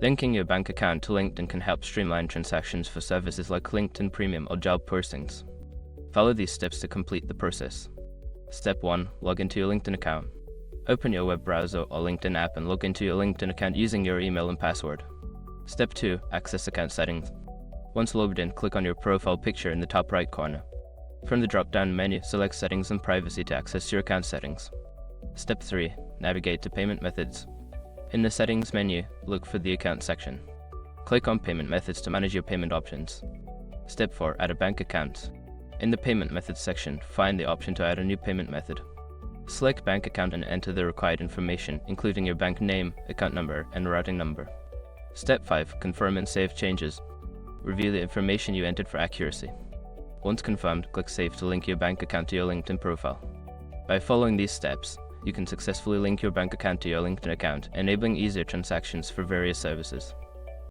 Linking your bank account to LinkedIn can help streamline transactions for services like LinkedIn Premium or job postings. Follow these steps to complete the process. Step 1. Log into your LinkedIn account. Open your web browser or LinkedIn app and log into your LinkedIn account using your email and password. Step 2. Access account settings. Once logged in, click on your profile picture in the top right corner. From the drop-down menu, select Settings and Privacy to access your account settings. Step 3. Navigate to Payment Methods. In the Settings menu, look for the Account section. Click on Payment Methods to manage your payment options. Step 4. Add a bank account. In the Payment Methods section, find the option to add a new payment method. Select Bank Account and enter the required information, including your bank name, account number, and routing number. Step 5. Confirm and save changes. Review the information you entered for accuracy. Once confirmed, click Save to link your bank account to your LinkedIn profile. By following these steps, you can successfully link your bank account to your LinkedIn account, enabling easier transactions for various services.